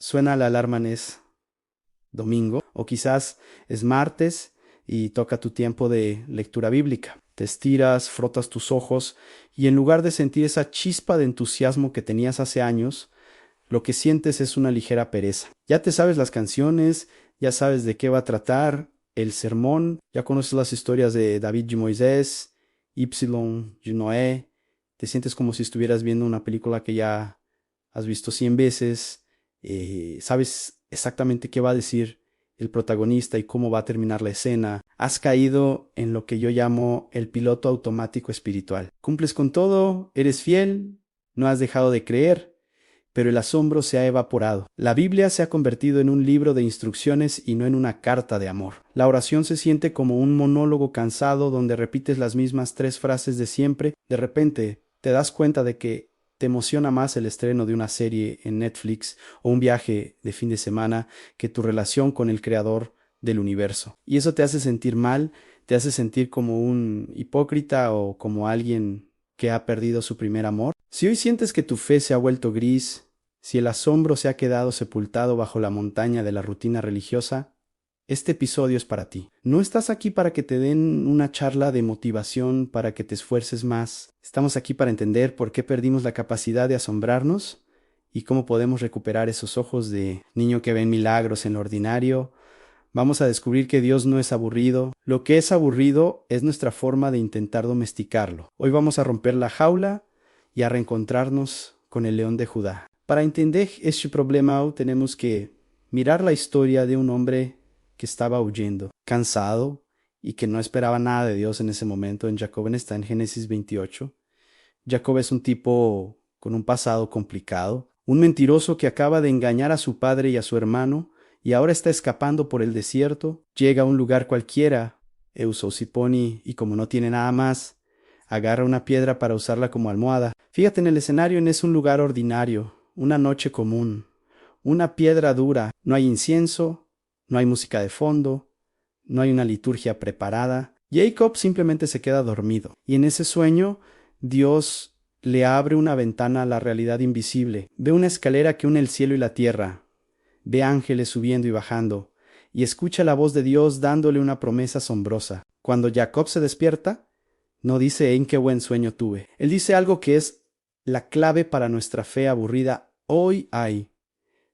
suena la alarma, es domingo, o quizás es martes y toca tu tiempo de lectura bíblica. Te estiras, frotas tus ojos y en lugar de sentir esa chispa de entusiasmo que tenías hace años, lo que sientes es una ligera pereza. Ya te sabes las canciones, ya sabes de qué va a tratar el sermón, ya conoces las historias de David y Moisés, Ypsilon y Noé, te sientes como si estuvieras viendo una película que ya has visto 100 veces, sabes exactamente qué va a decir el protagonista y cómo va a terminar la escena. Has caído en lo que yo llamo el piloto automático espiritual. Cumples con todo, eres fiel, no has dejado de creer, pero el asombro se ha evaporado. La Biblia se ha convertido en un libro de instrucciones y no en una carta de amor. La oración se siente como un monólogo cansado donde repites las mismas 3 frases de siempre. De repente te das cuenta de que te emociona más el estreno de una serie en Netflix o un viaje de fin de semana que tu relación con el creador del universo. Y eso te hace sentir mal, te hace sentir como un hipócrita o como alguien que ha perdido su primer amor. Si hoy sientes que tu fe se ha vuelto gris, si el asombro se ha quedado sepultado bajo la montaña de la rutina religiosa, este episodio es para ti. No estás aquí para que te den una charla de motivación para que te esfuerces más. Estamos aquí para entender por qué perdimos la capacidad de asombrarnos y cómo podemos recuperar esos ojos de niño que ven milagros en lo ordinario. Vamos a descubrir que Dios no es aburrido. Lo que es aburrido es nuestra forma de intentar domesticarlo. Hoy vamos a romper la jaula y a reencontrarnos con el león de Judá. Para entender este problema tenemos que mirar la historia de un hombre que estaba huyendo, cansado y que no esperaba nada de Dios en ese momento. En Jacob está en Génesis 28. Jacob es un tipo con un pasado complicado, un mentiroso que acaba de engañar a su padre y a su hermano y ahora está escapando por el desierto. Llega a un lugar cualquiera, Eusosiponi, y como no tiene nada más, agarra una piedra para usarla como almohada. Fíjate en el escenario, es un lugar ordinario, una noche común, una piedra dura. No hay incienso, no hay música de fondo, no hay una liturgia preparada. Jacob simplemente se queda dormido. Y en ese sueño, Dios le abre una ventana a la realidad invisible. Ve una escalera que une el cielo y la tierra. Ve ángeles subiendo y bajando. Y escucha la voz de Dios dándole una promesa asombrosa. Cuando Jacob se despierta, no dice en qué buen sueño tuve. Él dice algo que es la clave para nuestra fe aburrida. Hoy hay.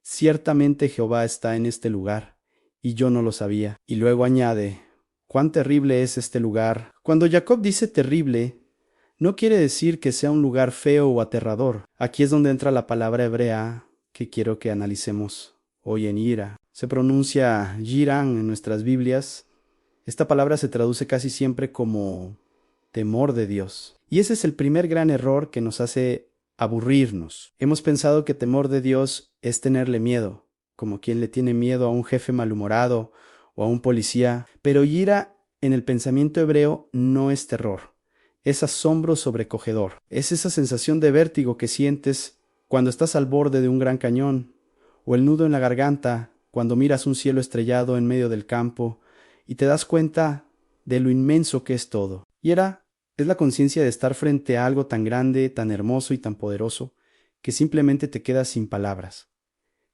Ciertamente Jehová está en este lugar, y yo no lo sabía. Y luego añade, cuán terrible es este lugar. Cuando Jacob dice terrible, no quiere decir que sea un lugar feo o aterrador. Aquí es donde entra la palabra hebrea que quiero que analicemos hoy en ira. Se pronuncia Yiran en nuestras Biblias. Esta palabra se traduce casi siempre como temor de Dios. Y ese es el primer gran error que nos hace aburrirnos. Hemos pensado que temor de Dios es tenerle miedo, como quien le tiene miedo a un jefe malhumorado o a un policía. Pero ira en el pensamiento hebreo no es terror, es asombro sobrecogedor. Es esa sensación de vértigo que sientes cuando estás al borde de un gran cañón, o el nudo en la garganta cuando miras un cielo estrellado en medio del campo y te das cuenta de lo inmenso que es todo. Ira es la conciencia de estar frente a algo tan grande, tan hermoso y tan poderoso, que simplemente te quedas sin palabras.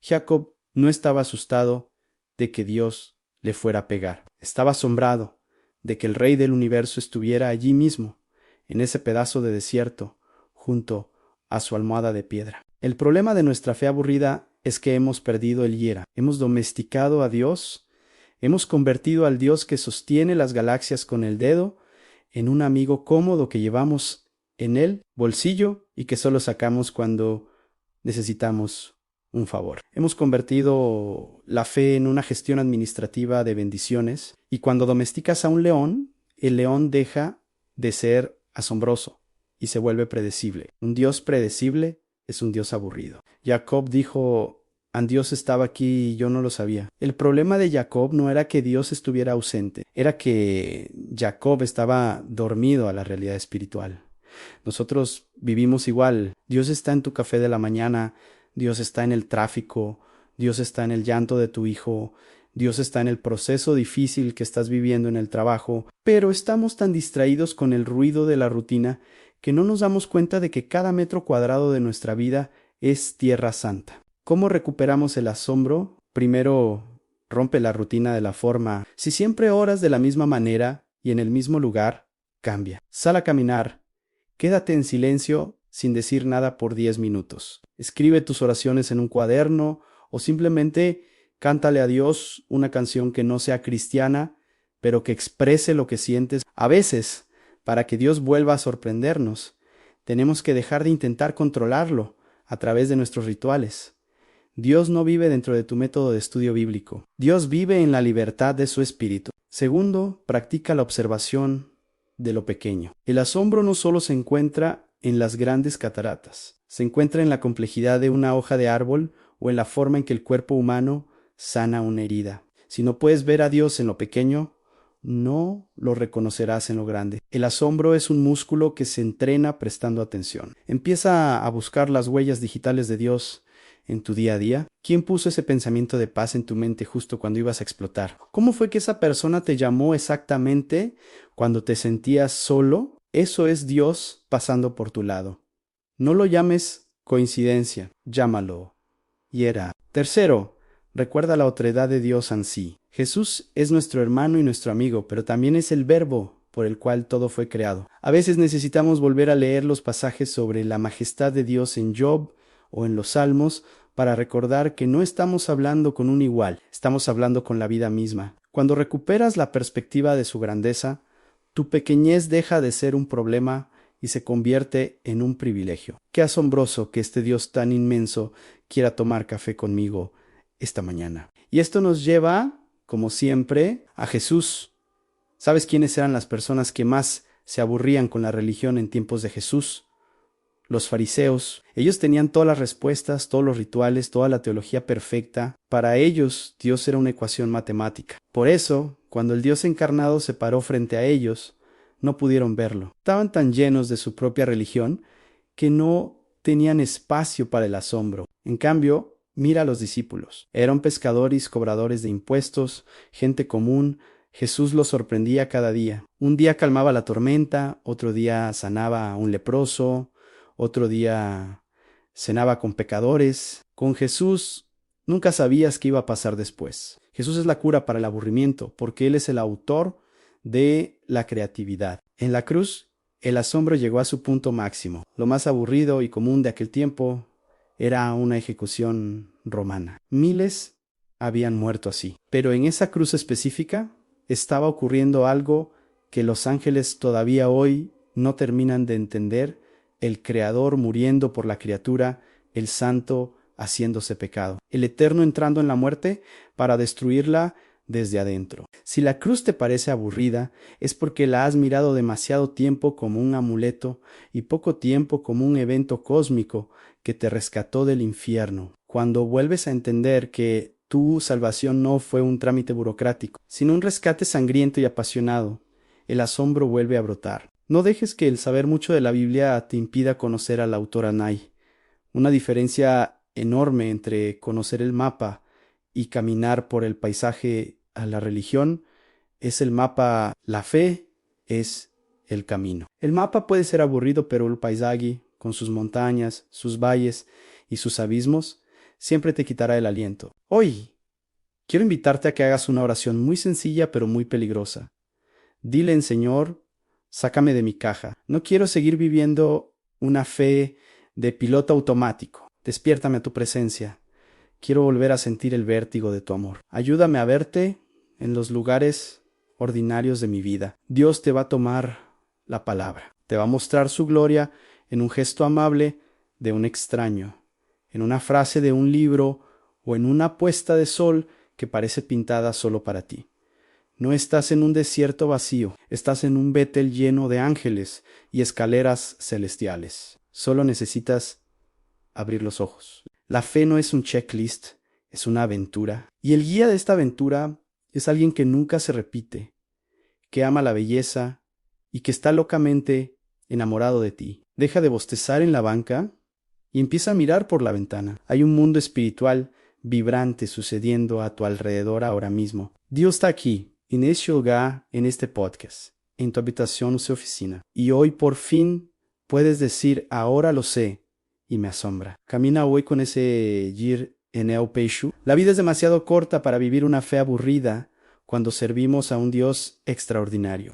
Jacob no estaba asustado de que Dios le fuera a pegar. Estaba asombrado de que el Rey del universo estuviera allí mismo, en ese pedazo de desierto, junto a su almohada de piedra. El problema de nuestra fe aburrida es que hemos perdido el hiera. Hemos domesticado a Dios, hemos convertido al Dios que sostiene las galaxias con el dedo en un amigo cómodo que llevamos en el bolsillo y que solo sacamos cuando necesitamos un favor. Hemos convertido la fe en una gestión administrativa de bendiciones y cuando domesticas a un león, el león deja de ser asombroso y se vuelve predecible. Un Dios predecible es un Dios aburrido. Jacob dijo, Dios estaba aquí y yo no lo sabía. El problema de Jacob no era que Dios estuviera ausente, era que Jacob estaba dormido a la realidad espiritual. Nosotros vivimos igual. Dios está en tu café de la mañana, Dios está en el tráfico, Dios está en el llanto de tu hijo, Dios está en el proceso difícil que estás viviendo en el trabajo, pero estamos tan distraídos con el ruido de la rutina que no nos damos cuenta de que cada metro cuadrado de nuestra vida es tierra santa. ¿Cómo recuperamos el asombro? Primero, rompe la rutina de la forma. Si siempre oras de la misma manera y en el mismo lugar, cambia. Sal a caminar. Quédate en silencio sin decir nada por 10 minutos. Escribe tus oraciones en un cuaderno o simplemente cántale a Dios una canción que no sea cristiana, pero que exprese lo que sientes. A veces, para que Dios vuelva a sorprendernos, tenemos que dejar de intentar controlarlo a través de nuestros rituales. Dios no vive dentro de tu método de estudio bíblico. Dios vive en la libertad de su espíritu. Segundo, practica la observación de lo pequeño. El asombro no solo se encuentra en las grandes cataratas, se encuentra en la complejidad de una hoja de árbol o en la forma en que el cuerpo humano sana una herida. Si no puedes ver a Dios en lo pequeño, no lo reconocerás en lo grande. El asombro es un músculo que se entrena prestando atención. Empieza a buscar las huellas digitales de Dios en tu día a día. ¿Quién puso ese pensamiento de paz en tu mente justo cuando ibas a explotar? ¿Cómo fue que esa persona te llamó exactamente cuando te sentías solo? Eso es Dios pasando por tu lado. No lo llames coincidencia, llámalo hiera. Tercero, recuerda la otredad de Dios en sí. Jesús es nuestro hermano y nuestro amigo, pero también es el verbo por el cual todo fue creado. A veces necesitamos volver a leer los pasajes sobre la majestad de Dios en Job o en los Salmos para recordar que no estamos hablando con un igual, estamos hablando con la vida misma. Cuando recuperas la perspectiva de su grandeza, tu pequeñez deja de ser un problema y se convierte en un privilegio. Qué asombroso que este Dios tan inmenso quiera tomar café conmigo esta mañana. Y esto nos lleva, como siempre, a Jesús. ¿Sabes quiénes eran las personas que más se aburrían con la religión en tiempos de Jesús? Los fariseos. Ellos tenían todas las respuestas, todos los rituales, toda la teología perfecta. Para ellos, Dios era una ecuación matemática. Por eso, cuando el Dios encarnado se paró frente a ellos, no pudieron verlo. Estaban tan llenos de su propia religión que no tenían espacio para el asombro. En cambio, mira a los discípulos. Eran pescadores, cobradores de impuestos, gente común. Jesús los sorprendía cada día. Un día calmaba la tormenta, otro día sanaba a un leproso, otro día cenaba con pecadores. Con Jesús nunca sabías qué iba a pasar después. Jesús es la cura para el aburrimiento, porque Él es el autor de la creatividad. En la cruz, el asombro llegó a su punto máximo. Lo más aburrido y común de aquel tiempo era una ejecución romana. Miles habían muerto así. Pero en esa cruz específica estaba ocurriendo algo que los ángeles todavía hoy no terminan de entender: el Creador muriendo por la criatura, el Santo haciéndose pecado, el Eterno entrando en la muerte para destruirla desde adentro. Si la cruz te parece aburrida, es porque la has mirado demasiado tiempo como un amuleto y poco tiempo como un evento cósmico que te rescató del infierno. Cuando vuelves a entender que tu salvación no fue un trámite burocrático, sino un rescate sangriento y apasionado, el asombro vuelve a brotar. No dejes que el saber mucho de la Biblia te impida conocer al autor Anai. Una diferencia enorme entre conocer el mapa y caminar por el paisaje a la religión es el mapa, la fe es el camino. El mapa puede ser aburrido, pero el paisaje, con sus montañas, sus valles y sus abismos, siempre te quitará el aliento. Hoy, quiero invitarte a que hagas una oración muy sencilla pero muy peligrosa. Dile: Señor, sácame de mi caja. No quiero seguir viviendo una fe de piloto automático. Despiértame a tu presencia. Quiero volver a sentir el vértigo de tu amor. Ayúdame a verte en los lugares ordinarios de mi vida. Dios te va a tomar la palabra. Te va a mostrar su gloria en un gesto amable de un extraño, en una frase de un libro o en una puesta de sol que parece pintada solo para ti. No estás en un desierto vacío, estás en un Betel lleno de ángeles y escaleras celestiales. Solo necesitas abrir los ojos. La fe no es un checklist, es una aventura. Y el guía de esta aventura es alguien que nunca se repite, que ama la belleza y que está locamente enamorado de ti. Deja de bostezar en la banca y empieza a mirar por la ventana. Hay un mundo espiritual vibrante sucediendo a tu alrededor ahora mismo. Dios está aquí, en este lugar, en este podcast, en tu habitación o su oficina. Y hoy por fin puedes decir: ahora lo sé, y me asombra. Camina hoy con ese Yir Eneo Peishu. La vida es demasiado corta para vivir una fe aburrida cuando servimos a un Dios extraordinario.